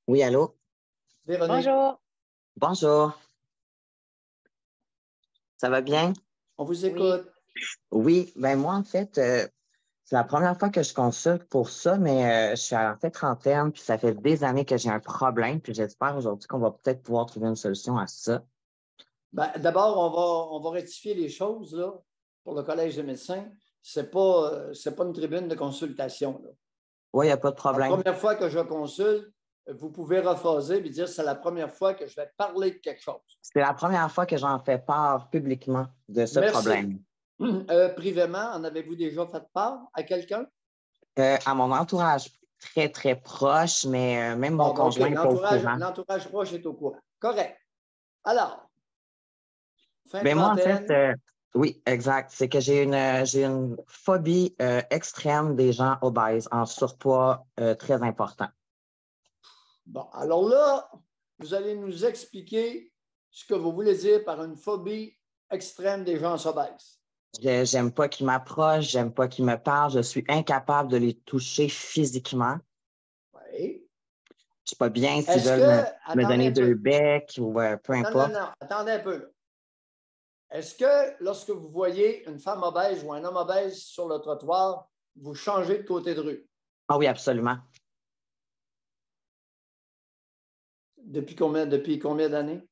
Oui, allô? Véronique, Bonjour. Bonjour. Ça va bien? on vous Oui. écoute. Oui, ben moi, en fait, c'est la première fois que je consulte pour ça, mais je suis en fait trentaine, puis ça fait des années que j'ai un problème, puis j'espère aujourd'hui qu'on va peut-être pouvoir trouver une solution à ça. D'abord, on va rectifier les choses là, pour le Collège des médecins. C'est pas une tribune de consultation. Là. Oui, il n'y a pas de La problème. première fois que je consulte, vous pouvez refuser et dire c'est la première fois que je vais parler de quelque chose. C'est la première fois que j'en fais part publiquement de ce Merci. problème. Privément, en avez-vous déjà fait part à quelqu'un? À mon entourage très, très proche, mais même mon Bon, ben, OK. conjoint n'est pas au courant. L'entourage proche est au courant. Correct. Alors, fin Mais moi, en fait, trentaine. oui, exact. C'est que j'ai une phobie extrême des gens obèses, en surpoids très important. Bon, alors là, vous allez nous expliquer ce que vous voulez dire par une phobie extrême des gens obèses. J'aime pas qu'ils m'approchent, j'aime pas qu'ils me parlent, je suis incapable de les toucher physiquement. Oui. Je suis pas bien s'ils Est-ce veulent que, me attendez donner un deux peu, becs ou peu non, non, importe. non, attendez un peu. Là. Est-ce que lorsque vous voyez une femme obèse ou un homme obèse sur le trottoir, vous changez de côté de rue? Ah oui, absolument. Depuis combien d'années?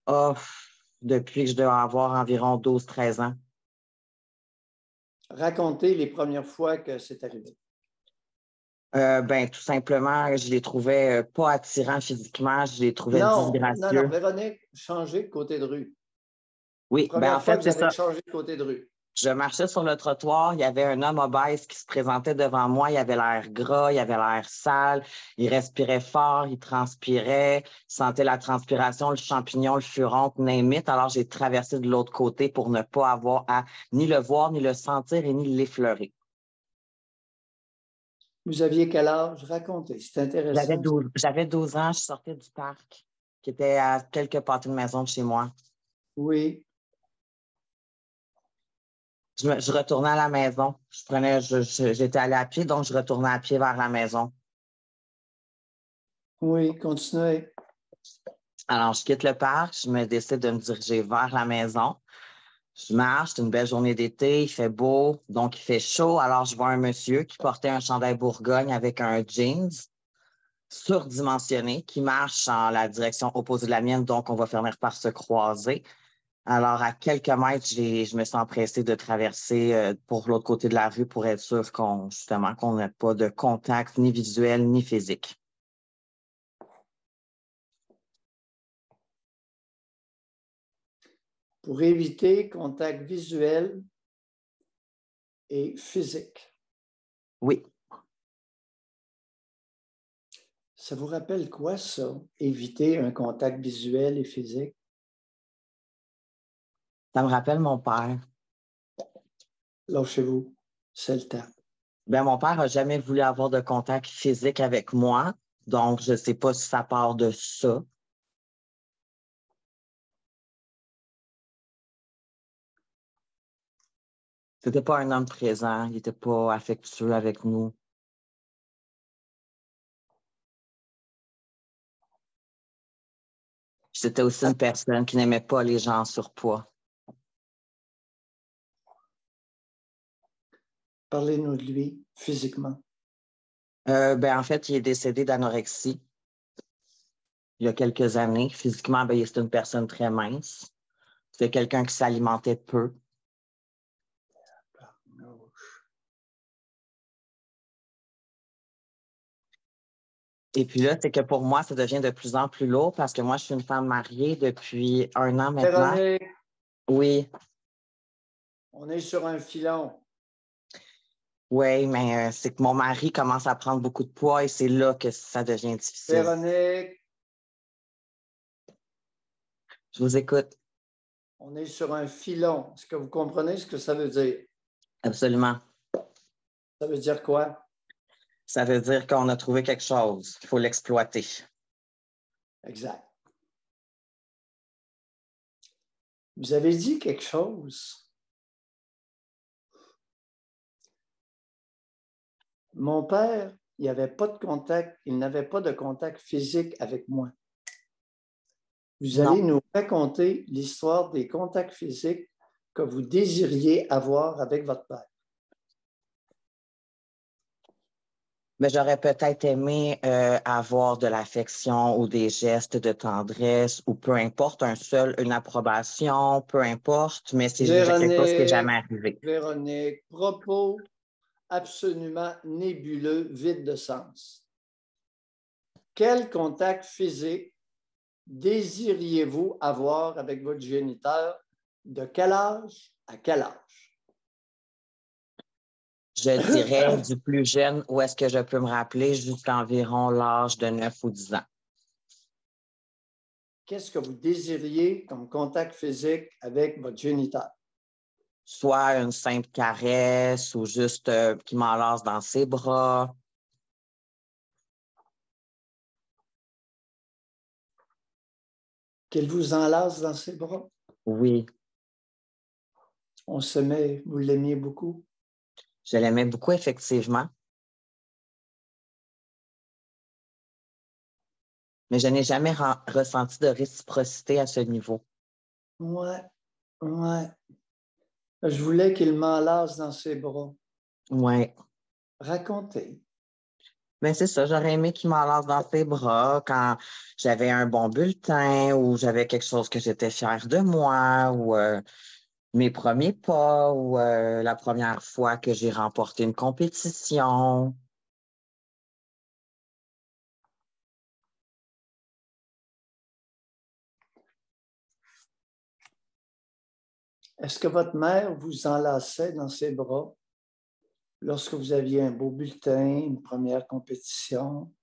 Ah, depuis que je dois avoir environ 12, 13 ans. Racontez les premières fois que c'est arrivé. Ben, tout simplement, je les trouvais pas attirants physiquement, je les trouvais Non, non, non, disgracieux. Véronique, changez de côté de rue. Oui, ben en Première fois fait, que vous c'est avez ça. changé de côté de rue. Je marchais sur le trottoir, il y avait un homme obèse qui se présentait devant moi, il avait l'air gras, il avait l'air sale, il respirait fort, il transpirait, il sentait la transpiration, le champignon, le furon, name it. Alors j'ai traversé de l'autre côté pour ne pas avoir à ni le voir, ni le sentir et ni l'effleurer. Vous aviez quel âge? Racontez, c'est J'avais intéressant. 12, j'avais 12 ans, je sortais du parc, qui était à quelques pâtés de maison de chez moi. Oui, Je retournais à la maison. J'étais allé à pied, donc je retournais à pied vers la maison. oui, continuez. Alors, je quitte le parc, je me décide de me diriger vers la maison. Je marche, c'est une belle journée d'été, il fait beau, donc il fait chaud. Alors, je vois un monsieur qui portait un chandail Bourgogne avec un jeans surdimensionné qui marche en la direction opposée de la mienne, donc on va finir par se croiser. Alors, à quelques mètres, je me suis empressée de traverser pour l'autre côté de la rue pour être sûr qu'on n'ait pas de contact ni visuel ni physique. Pour éviter contact visuel et physique. Oui, Ça vous rappelle quoi, ça? Éviter un contact visuel et physique? ça me rappelle mon père. Lâchez-vous, c'est le temps. Ben, mon père n'a jamais voulu avoir de contact physique avec moi, donc je ne sais pas si ça part de ça. C'était pas un homme présent, il n'était pas affectueux avec nous. C'était aussi une personne qui n'aimait pas les gens en surpoids. Parlez-nous de lui physiquement. Ben, en fait, il est décédé d'anorexie il y a quelques années. Physiquement, ben, c'est une personne très mince. C'est quelqu'un qui s'alimentait peu. Et puis là, c'est que pour moi, ça devient de plus en plus lourd parce que moi, je suis une femme mariée depuis 1 an maintenant. Véronique, Oui, on est sur un filon. oui, mais c'est que mon mari commence à prendre beaucoup de poids et c'est là que ça devient difficile. Véronique, Je vous écoute. on est sur un filon. Est-ce que vous comprenez ce que ça veut dire? Absolument. Ça veut dire quoi? Ça veut dire qu'on a trouvé quelque chose. Il faut l'exploiter. Exact. Vous avez dit quelque chose. Mon père il n'y avait pas de contact, il n'avait pas de contact physique avec moi. Vous allez nous raconter l'histoire des contacts physiques que vous désiriez avoir avec votre père. Mais j'aurais peut-être aimé avoir de l'affection ou des gestes de tendresse ou peu importe, une approbation, peu importe, mais c'est quelque chose qui n'est jamais arrivé. Véronique, propos absolument nébuleux, vide de sens. Quel contact physique désiriez-vous avoir avec votre géniteur? De quel âge à quel âge? Je dirais du plus jeune, où est-ce que je peux me rappeler, jusqu'à environ l'âge de 9 ou 10 ans. Qu'est-ce que vous désiriez comme contact physique avec votre géniteur? Soit une simple caresse ou juste qu'il m'enlace dans ses bras. Qu'il vous enlace dans ses bras? Oui. On s'aimait, vous l'aimiez beaucoup? Je l'aimais beaucoup, effectivement. Mais je n'ai jamais ressenti de réciprocité à ce niveau. Ouais. Je voulais qu'il m'enlace dans ses bras. Oui. Racontez. Mais c'est ça, j'aurais aimé qu'il m'enlace dans ses bras quand j'avais un bon bulletin ou j'avais quelque chose que j'étais fière de moi ou mes premiers pas ou la première fois que j'ai remporté une compétition. Est-ce que votre mère vous enlaçait dans ses bras lorsque vous aviez un beau bulletin, une première compétition?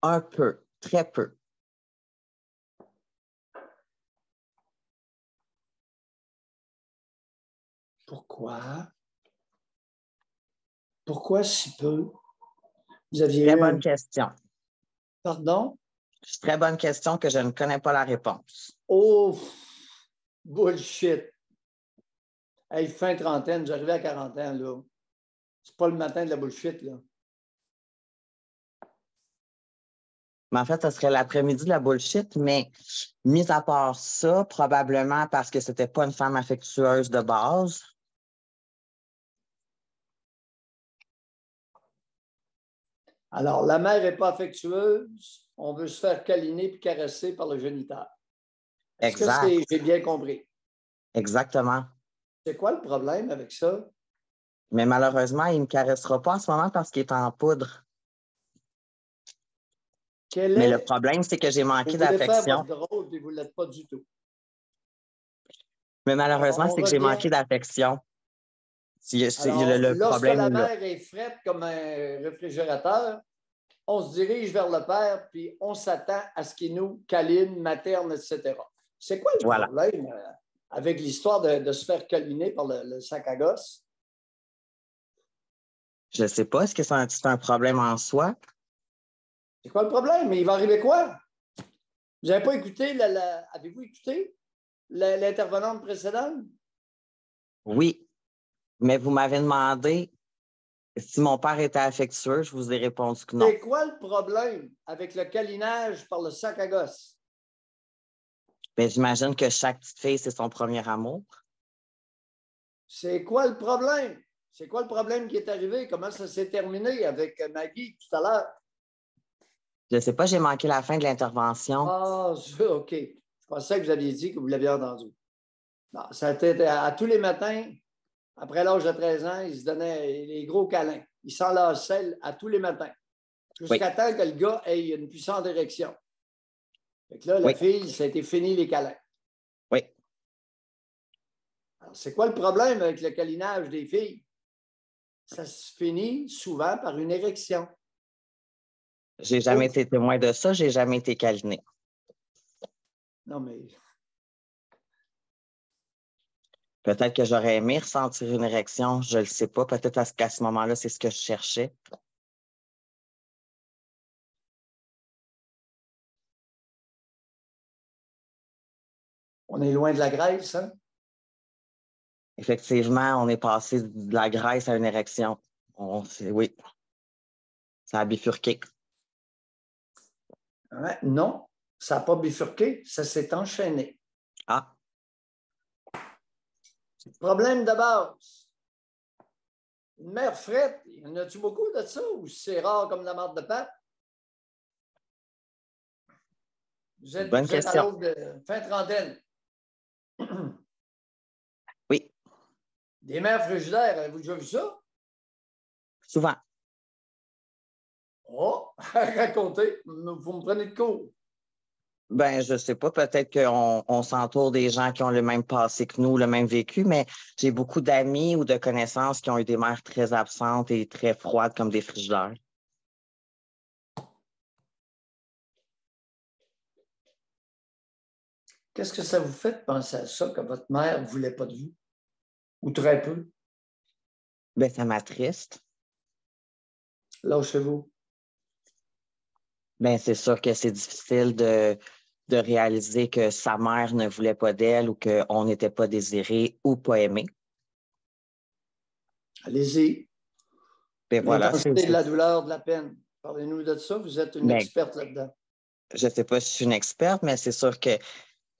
Un peu, très peu. Pourquoi? Pourquoi si peu? Vous aviez Très eu bonne un... question. Pardon? Très bonne question que je ne connais pas la réponse. Oh, bullshit! Hey, fin trentaine, j'arrivais à 40 ans, là. C'est pas le matin de la bullshit, là. Mais en fait, ce serait l'après-midi de la bullshit, mais mis à part ça, probablement parce que c'était pas une femme affectueuse de base. Alors, la mère n'est pas affectueuse, on veut se faire câliner puis caresser par le géniteur. Est-ce que j'ai bien compris? Exactement. C'est quoi le problème avec ça? Mais malheureusement, il ne me caressera pas en ce moment parce qu'il est en poudre. Mais le problème, c'est que j'ai manqué Vous voulez faire d'affection. votre drôle et vous ne l'êtes pas du tout. Mais malheureusement, c'est que j'ai manqué d'affection. Alors, Le lorsque problème la est là. mère est frette comme un réfrigérateur, on se dirige vers le père, puis on s'attend à ce qu'il nous câline, materne, etc. C'est quoi le problème avec l'histoire de se faire câliner par le sac à gosse? Je ne sais pas. Est-ce que c'est un problème en soi? C'est quoi le problème? Mais il va arriver quoi? Vous n'avez pas écouté, avez-vous écouté l'intervenante précédente? Oui, mais vous m'avez demandé si mon père était affectueux. Je vous ai répondu que non. C'est quoi le problème avec le câlinage par le sac à gosse? Bien, j'imagine que chaque petite fille, c'est son premier amour. C'est quoi le problème? C'est quoi le problème qui est arrivé? Comment ça s'est terminé avec Maggie tout à l'heure? Je ne sais pas, j'ai manqué la fin de l'intervention. Ah, OK. Je pensais que vous aviez dit que vous l'aviez entendu. Non, ça était à tous les matins, après l'âge de 13 ans, ils se donnaient les gros câlins. Ils s'enlaçaient à tous les matins. Jusqu'à temps que le gars ait une puissante érection. Fait que là, la fille, ça a été fini les câlins. Oui. Alors, c'est quoi le problème avec le câlinage des filles? Ça se finit souvent par une érection. J'ai jamais été témoin de ça, j'ai jamais été câliné. Non, mais. Peut-être que j'aurais aimé ressentir une érection, je ne le sais pas. Peut-être qu'à ce moment-là, c'est ce que je cherchais. On est loin de la Grèce, hein? Effectivement, on est passé de la graisse à une érection. Oui. Ça a bifurqué. Ouais, non, ça n'a pas bifurqué, ça s'est enchaîné. Ah, Problème de base. Une mère frette, y en a-tu beaucoup de ça ou c'est rare comme la marde de pâte? bonne Vous êtes à question. l'autre de fin trentaine. Oui, Des mères frigidaires, avez-vous déjà vu ça? souvent. Oh, racontez, vous me prenez de court. Ben, je sais pas, peut-être qu'on s'entoure des gens qui ont le même passé que nous, le même vécu, mais j'ai beaucoup d'amis ou de connaissances qui ont eu des mères très absentes et très froides comme des frigidaires. Qu'est-ce que ça vous fait de penser à ça, que votre mère ne voulait pas de vous? Ou très peu? Ben, ça m'attriste. Lâchez-vous. Ben, c'est sûr que c'est difficile de réaliser que sa mère ne voulait pas d'elle ou qu'on n'était pas désiré ou pas aimé. Allez-y. Ben voilà, L'intensité de la douleur, de la peine. Parlez-nous de ça, vous êtes une ben, experte là-dedans. je sais pas si je suis une experte, mais c'est sûr que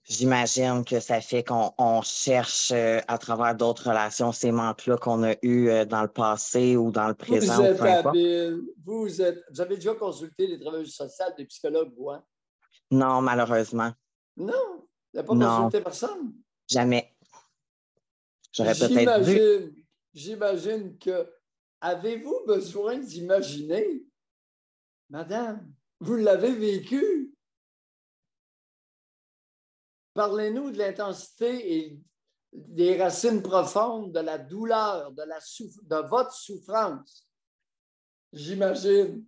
j'imagine que ça fait qu'on cherche à travers d'autres relations ces manques-là qu'on a eus dans le passé ou dans le Vous présent ou êtes peu importe. habile. Vous avez déjà consulté les travailleuses sociales, des psychologues, vous, hein? Non, malheureusement. Non, vous n'avez pas Non, consulté personne. jamais. J'aurais peut-être dû. J'imagine que avez-vous besoin d'imaginer, madame, vous l'avez vécu. Parlez-nous de l'intensité et des racines profondes de la douleur, de votre souffrance. J'imagine.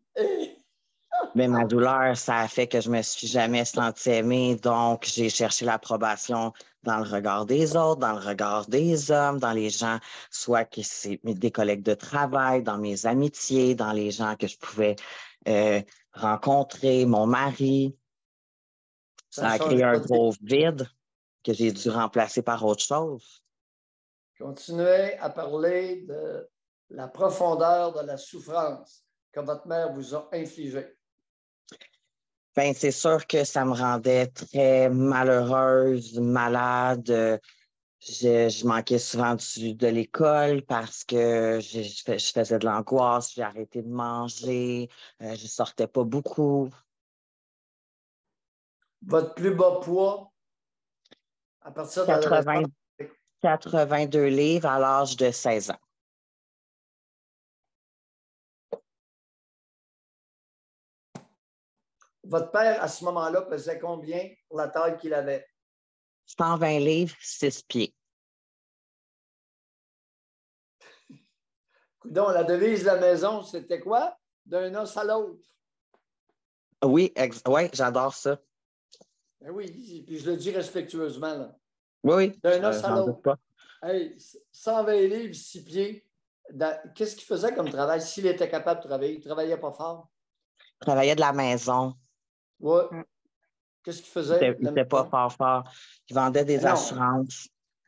Mais ma douleur, ça a fait que je me suis jamais sentie aimée, donc j'ai cherché l'approbation dans le regard des autres, dans le regard des hommes, dans les gens, soit que c'est des collègues de travail, dans mes amitiés, dans les gens que je pouvais rencontrer, mon mari. Ça ne Ça a change créé un pas de vie. gros vide que j'ai dû remplacer par autre chose. Continuez à parler de la profondeur de la souffrance que votre mère vous a infligée. Ben, c'est sûr que ça me rendait très malheureuse, malade. Je manquais souvent de l'école parce que je faisais de l'angoisse, j'ai arrêté de manger, je sortais pas beaucoup. Votre plus bas poids à partir de l'adolescence. 80, 82 livres à l'âge de 16 ans. Votre père, à ce moment-là, pesait combien pour la taille qu'il avait? 120 livres, 6 pieds. Donc, la devise de la maison, c'était quoi? D'un os à l'autre. Oui, ouais, j'adore ça. Ben oui, puis je le dis respectueusement, là. Oui, oui, D'un os à j'en doute l'autre. pas. Hey, 120 livres, 6 pieds. Qu'est-ce qu'il faisait comme travail? S'il était capable de travailler, il ne travaillait pas fort. Je travaillais de la maison. Oui. Qu'est-ce qu'il faisait Il de la n'était pas maison? fort fort. Il vendait des Ben non. assurances.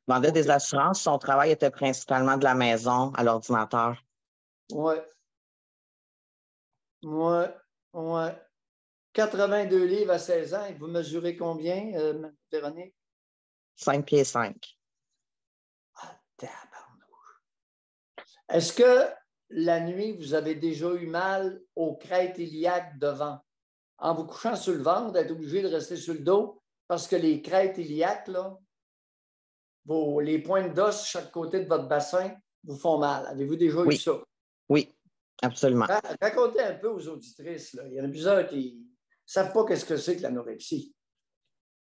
Il vendait OK. des assurances. Son travail était principalement de la maison à l'ordinateur. Oui. Oui. Oui. 82 livres à 16 ans. Et vous mesurez combien, Véronique? 5 pieds 5. Ah, tabarnouche. Est-ce que la nuit, vous avez déjà eu mal aux crêtes iliaques devant? En vous couchant sur le ventre, d'être obligé de rester sur le dos parce que les crêtes iliaques, là, les pointes d'os chaque côté de votre bassin vous font mal. Avez-vous déjà eu Oui, ça? oui, absolument. Racontez un peu aux auditrices. Là. Il y en a plusieurs qui ne savent pas qu'est-ce que c'est que l'anorexie.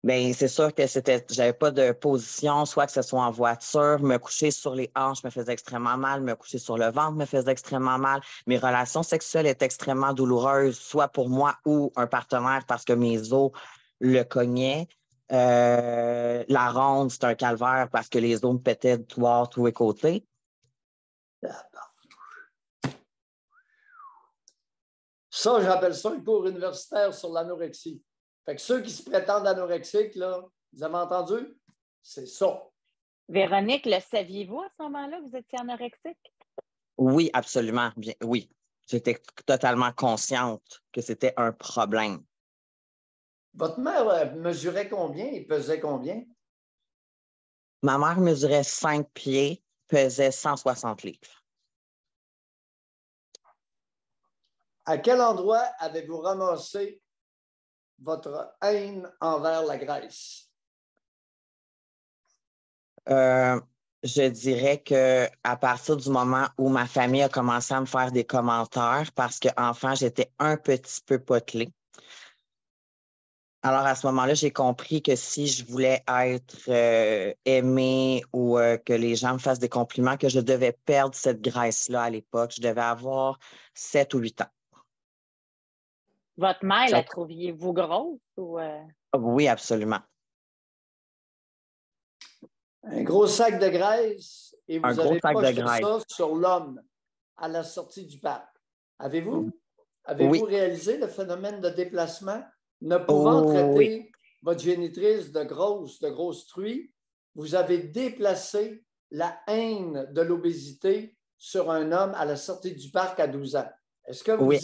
Bien, c'est sûr que j'avais pas de position, soit que ce soit en voiture, me coucher sur les hanches me faisait extrêmement mal, me coucher sur le ventre me faisait extrêmement mal. Mes relations sexuelles étaient extrêmement douloureuses, soit pour moi ou un partenaire parce que mes os le cognaient. La ronde, c'est un calvaire parce que les os me pétaient de tous les côtés. Ça, j'appelle ça un cours universitaire sur l'anorexie. Fait que ceux qui se prétendent anorexiques, là, vous avez entendu? C'est ça. Véronique, le saviez-vous à ce moment-là, vous étiez anorexique? Oui, absolument. Bien, oui. J'étais totalement consciente que c'était un problème. Votre mère mesurait combien et pesait combien? Ma mère mesurait 5 pieds, pesait 160 livres. À quel endroit avez-vous ramassé votre haine envers la Grèce? Je dirais qu'à partir du moment où ma famille a commencé à me faire des commentaires, parce qu'enfant, j'étais un petit peu potelée. Alors, à ce moment-là, j'ai compris que si je voulais être aimée ou que les gens me fassent des compliments, que je devais perdre cette graisse-là à l'époque. Je devais avoir 7 ou 8 ans. Votre mère, la trouviez-vous grosse? Ou Oui, absolument. Un gros sac de graisse et Un vous gros avez sac de projeté graisse. ça sur l'homme à la sortie du parc. Avez-vous Oui. réalisé le phénomène de déplacement? Ne pouvant Oh, oui. traiter votre génitrice de grosse truie, vous avez déplacé la haine de l'obésité sur un homme à la sortie du parc à 12 ans. Est-ce que Oui.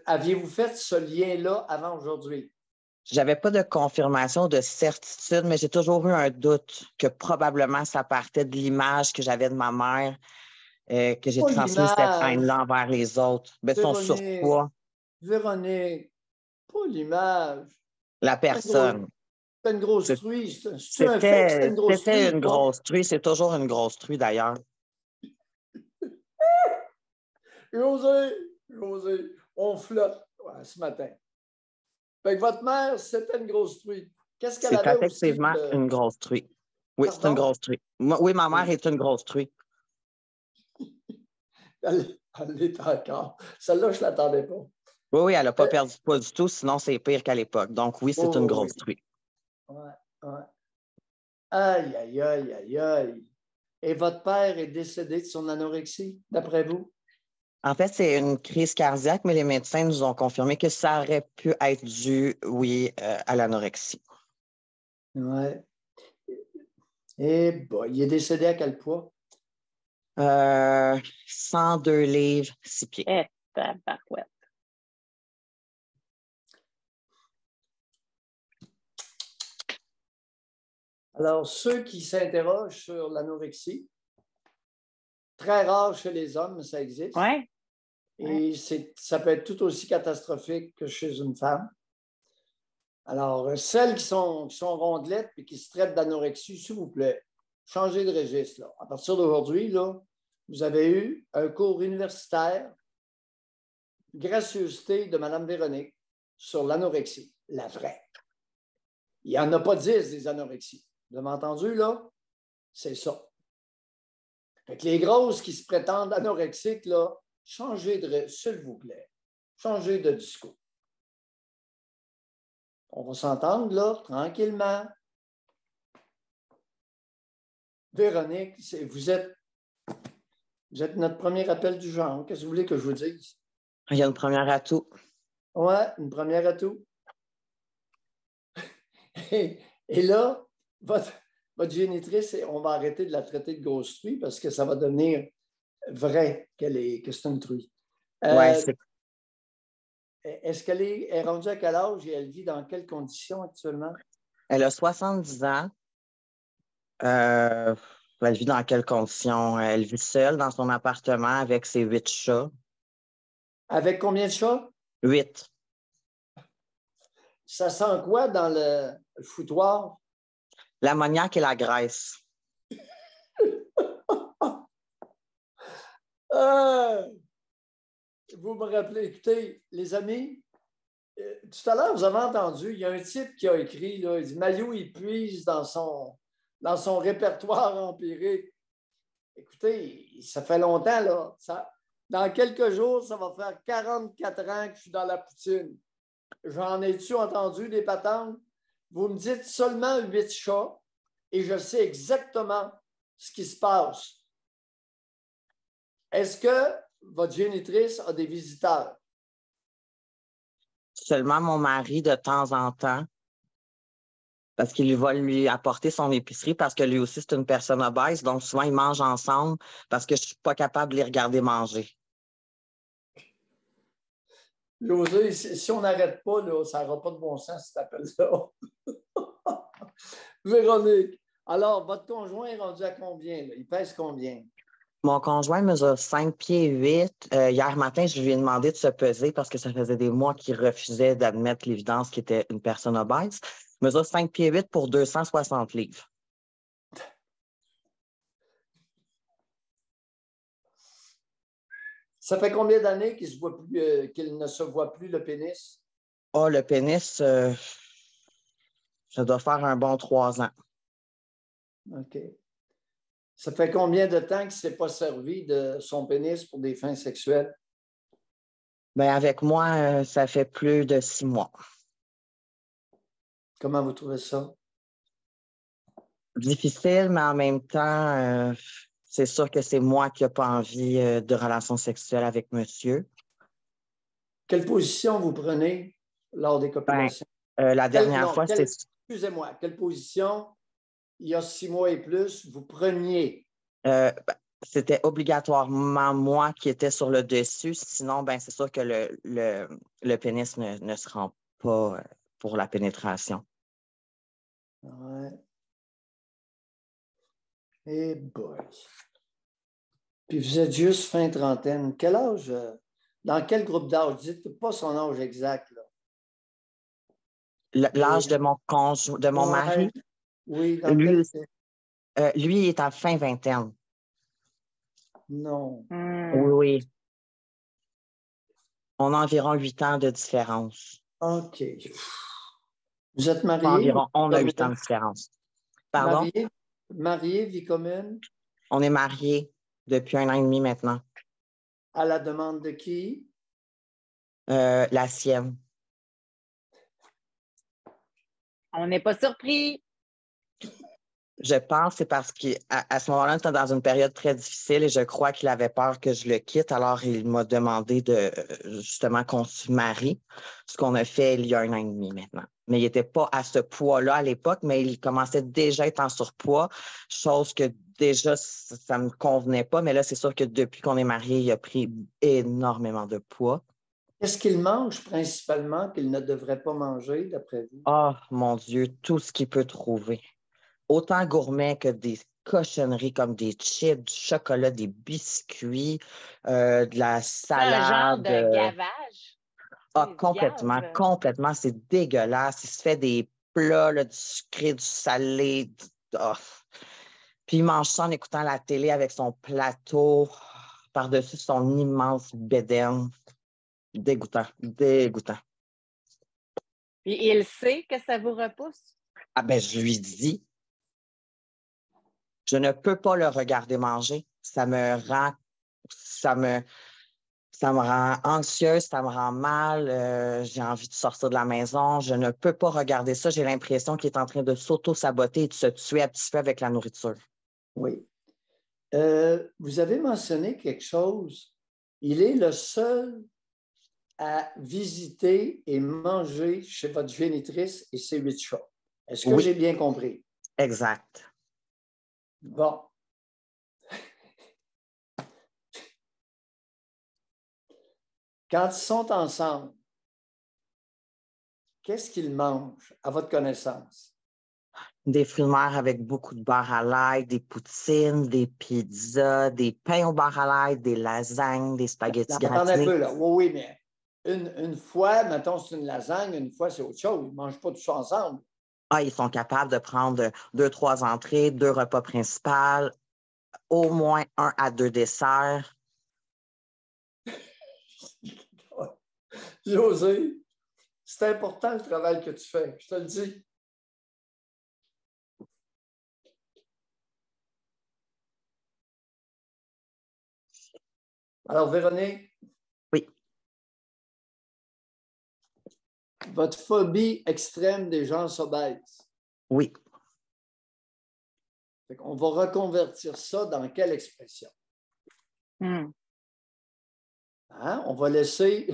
aviez-vous fait ce lien-là avant aujourd'hui? J'avais pas de confirmation, de certitude, mais j'ai toujours eu un doute que probablement ça partait de l'image que j'avais de ma mère, que j'ai Pas transmis cette l'image, haine-là envers les autres. Ben, son surpoids, Véronique, pas l'image. la personne. C'est une grosse truie. C'est un fait que c'est une grosse C'était truie ou une pas? grosse truie. C'est toujours une grosse truie, d'ailleurs. José, on flotte ce matin. Fait que votre mère, c'était une grosse truie. Qu'est-ce qu'elle C'est avait aussi effectivement de... une grosse truie. Oui, c'est une Pardon? grosse truie. Oui, ma mère est une grosse truie. Elle l'est encore. Celle-là, je ne l'attendais pas. Oui, elle n'a pas perdu de poids du tout, sinon c'est pire qu'à l'époque. Donc oui, c'est une grosse truie. Ouais. Aïe, aïe, aïe, aïe, aïe. Et votre père est décédé de son anorexie, d'après vous? En fait, c'est une crise cardiaque, mais les médecins nous ont confirmé que ça aurait pu être dû, oui, à l'anorexie. Oui. Et bon, il est décédé à quel poids? 102 livres, 6 pieds. Eh, tabarouette. Alors, ceux qui s'interrogent sur l'anorexie, très rare chez les hommes, mais ça existe. Ouais. Et ça peut être tout aussi catastrophique que chez une femme. Alors, celles qui sont rondelettes et qui se traitent d'anorexie, s'il vous plaît, changez de registre. Là. À partir d'aujourd'hui, vous avez eu un cours universitaire, gracieuseté de Mme Véronique, sur l'anorexie, la vraie. Il n'y en a pas 10 des anorexies. Vous avez entendu, là? C'est ça. Fait que les grosses qui se prétendent anorexiques, là, changez de, s'il vous plaît, changez de discours. On va s'entendre, là, tranquillement. Véronique, vous êtes notre premier appel du genre. Qu'est-ce que vous voulez que je vous dise? Il y a une première atout. Ouais, une première atout. Et là, votre génitrice, on va arrêter de la traiter de grosse truie parce que ça va devenir vrai que c'est une truie. Ouais, est-ce qu'elle est rendue à quel âge et elle vit dans quelles conditions actuellement? elle a 70 ans. Elle vit dans quelles conditions? Elle vit seule dans son appartement avec ses 8 chats. Avec combien de chats? 8. Ça sent quoi dans le foutoir? L'ammoniaque et la graisse. Vous me rappelez, écoutez, les amis, tout à l'heure, vous avez entendu, il y a un type qui a écrit, là, il dit Maillot, il puise dans son répertoire empirique. Écoutez, ça fait longtemps, là. Dans quelques jours, ça va faire 44 ans que je suis dans la poutine. J'en ai-tu entendu des patentes? Vous me dites seulement 8 chats et je sais exactement ce qui se passe. Est-ce que votre génitrice a des visiteurs? Seulement mon mari de temps en temps, parce qu'il va lui apporter son épicerie, parce que lui aussi, c'est une personne obèse. Donc, souvent, ils mangent ensemble parce que je ne suis pas capable de les regarder manger. José, si on n'arrête pas, là, ça n'aura pas de bon sens, cet appel-là. Véronique, alors, votre conjoint est rendu à combien? Là? Il pèse combien? Mon conjoint mesure 5 pieds 8. Hier matin, je lui ai demandé de se peser parce que ça faisait des mois qu'il refusait d'admettre l'évidence qu'il était une personne obèse. Il mesure 5 pieds 8 pour 260 livres. Ça fait combien d'années qu'il ne se voit plus le pénis? Ah, le pénis, ça doit faire un bon 3 ans. OK. Ça fait combien de temps qu'il ne s'est pas servi de son pénis pour des fins sexuelles? Ben, avec moi, ça fait plus de 6 mois. Comment vous trouvez ça? Difficile, mais en même temps, c'est sûr que c'est moi qui n'ai pas envie de relations sexuelles avec monsieur. Quelle position vous prenez lors des Ben, copulations? la dernière fois, c'est Excusez-moi, quelle position, il y a 6 mois et plus, vous preniez? ben, c'était obligatoirement moi qui étais sur le dessus. Sinon, ben, c'est sûr que le pénis ne se rend pas pour la pénétration. Ouais. Eh boy. Puis vous êtes juste fin trentaine. Quel âge? Dans quel groupe d'âge? Dites pas son âge exact, là. L'âge de mon mari, Oui, dans lui, quel... lui il est à fin vingtaine. Non. Oui, oui. On a environ 8 ans de différence. OK. Vous êtes Pas marié? environ, on a 8 ans de différence. Pardon? Marié, vie commune? On est mariés depuis 1 an et demi maintenant. À la demande de qui? La sienne. On n'est pas surpris. Je pense que c'est parce qu'à ce moment-là, on était dans une période très difficile et je crois qu'il avait peur que je le quitte. Alors, il m'a demandé de justement qu'on se marie, ce qu'on a fait il y a 1 an et demi maintenant. Mais il n'était pas à ce poids-là à l'époque, mais il commençait déjà à être en surpoids, chose que déjà, ça ne me convenait pas. Mais là, c'est sûr que depuis qu'on est mariés, il a pris énormément de poids. Qu'est-ce qu'il mange principalement qu'il ne devrait pas manger, d'après vous? Oh, mon Dieu, tout ce qu'il peut trouver. Autant gourmet que des cochonneries comme des chips, du chocolat, des biscuits, de la C'est un genre salade. de gavage. Complètement, Gave. complètement. C'est dégueulasse. Il se fait des plats, là, du sucré, du salé. Oh. Puis il mange ça en écoutant la télé avec son plateau par-dessus son immense bédaine. Dégoûtant, dégoûtant. Puis il sait que ça vous repousse. Ah ben, je lui dis, je ne peux pas le regarder manger. Ça me rend anxieuse, ça me rend mal. J'ai envie de sortir de la maison. Je ne peux pas regarder ça. J'ai l'impression qu'il est en train de s'auto-saboter et de se tuer à petit feu avec la nourriture. Oui. Vous avez mentionné quelque chose. Il est le seul à visiter et manger chez votre génitrice et ses 8 chats. Est-ce que j'ai bien compris? Exact. Bon. Quand ils sont ensemble, qu'est-ce qu'ils mangent, à votre connaissance? Des fruits de mer avec beaucoup de beurre à l'ail, des poutines, des pizzas, des pains au beurre à l'ail, des lasagnes, des spaghettis Attendez un gratinés. peu, là. Oui, mais une fois, mettons, c'est une lasagne, une fois, c'est autre chose. Ils ne mangent pas tout ça ensemble. Ah, ils sont capables de prendre 2, 3 entrées, 2 repas principaux, au moins 1 à 2 desserts. José, c'est important le travail que tu fais, je te le dis. Alors, Véronique? Oui. Votre phobie extrême des gens obèses. Oui. On va reconvertir ça dans quelle expression? Hmm. Hein? On va laisser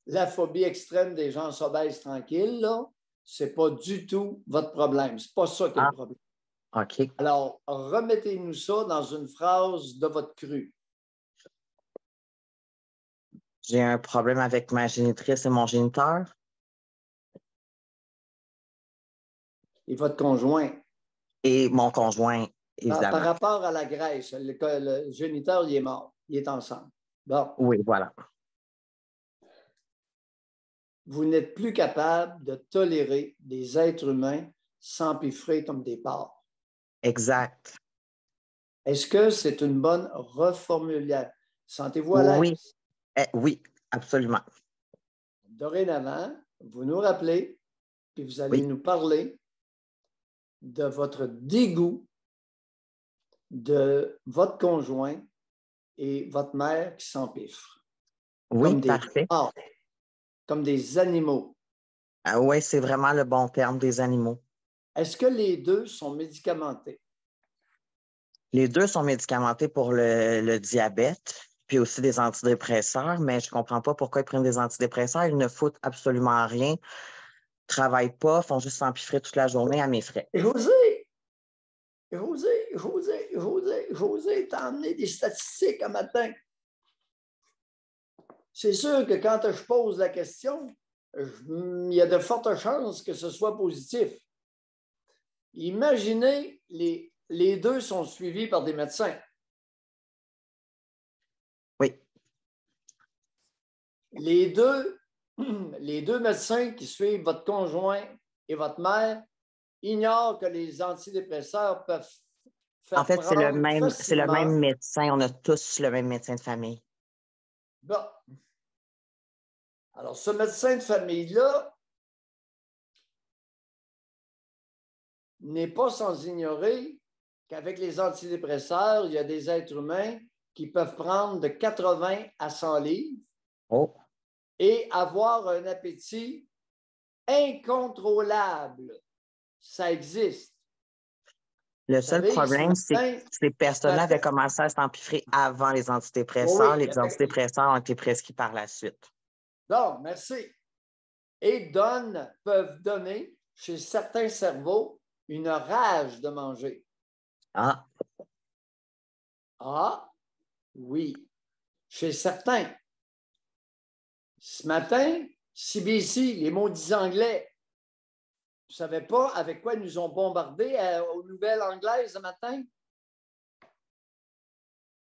la phobie extrême des gens obèses tranquille, là. Ce n'est pas du tout votre problème. Ce n'est pas ça qui est le problème. OK. Alors, remettez-nous ça dans une phrase de votre cru. J'ai un problème avec ma génitrice et mon géniteur. Et votre conjoint? Et mon conjoint, Par évidemment. rapport à la graisse, le géniteur, il est mort. Il est ensemble. Bon. Oui, voilà. Vous n'êtes plus capable de tolérer des êtres humains s'empiffrer comme des porcs. Exact. Est-ce que c'est une bonne reformulation? Sentez-vous à Oui. l'aise? Oui, absolument. Dorénavant, vous nous rappelez, puis vous allez nous parler de votre dégoût de votre conjoint et votre mère qui s'empiffrent. Oui, comme des parfait. porcs, comme des animaux. Ah, oui, c'est vraiment le bon terme, des animaux. Est-ce que les deux sont médicamentés? Les deux sont médicamentés pour le diabète, puis aussi des antidépresseurs, mais je ne comprends pas pourquoi ils prennent des antidépresseurs. Ils ne foutent absolument rien, ne travaillent pas, font juste s'empiffrer toute la journée à mes frais. José t'a emmené des statistiques un matin. C'est sûr que quand je pose la question, il y a de fortes chances que ce soit positif. Imaginez, les deux sont suivis par des médecins. Oui. Les deux médecins qui suivent votre conjoint et votre mère ignorent que les antidépresseurs peuvent faire En fait, c'est le facilement... même médecin. On a tous le même médecin de famille. Bon. Alors, ce médecin de famille-là n'est pas sans ignorer qu'avec les antidépresseurs, il y a des êtres humains qui peuvent prendre de 80 à 100 livres et avoir un appétit incontrôlable. Ça existe. Le seul problème, c'est que ces personnes-là avaient commencé à s'empiffrer avant les antidépresseurs. Oui, les antidépresseurs ont été prescrits par la suite. Donc, merci. Et peuvent donner chez certains cerveaux une rage de manger. Ah. Ah, oui. Chez certains. Ce matin, CBC, les maudits Anglais, vous ne savez pas avec quoi ils nous ont bombardés aux nouvelles anglaises ce matin?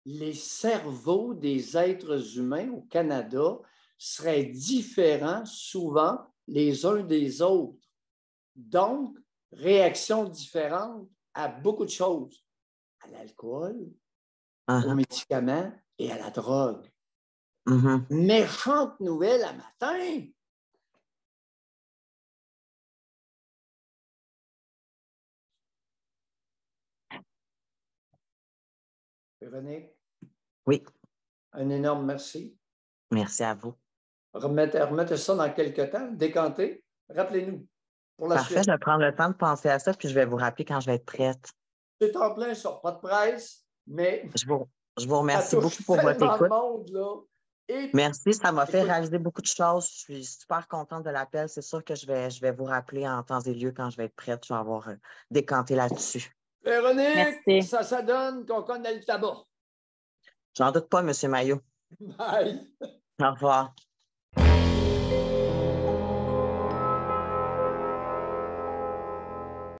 Les cerveaux des êtres humains au Canada seraient différents souvent les uns des autres. Donc, réactions différentes à beaucoup de choses. À l'alcool, aux médicaments et à la drogue. Méchante nouvelle à matin. Véronique? Oui. Un énorme merci. Merci à vous. Remettez ça dans quelques temps, décantez. Rappelez-nous pour la Parfait, suite. je vais prendre le temps de penser à ça, puis je vais vous rappeler quand je vais être prête. C'est en plein sur pas de presse, mais... Je vous remercie beaucoup pour votre écoute. Monde, là. Merci, ça m'a fait réaliser beaucoup de choses. Je suis super contente de l'appel. C'est sûr que je vais vous rappeler en temps et lieu quand je vais être prête. Je vais avoir décanté là-dessus. Véronique, merci. ça donne qu'on connaît le tabac. J'en doute pas, M. Maillot. Bye. Au revoir.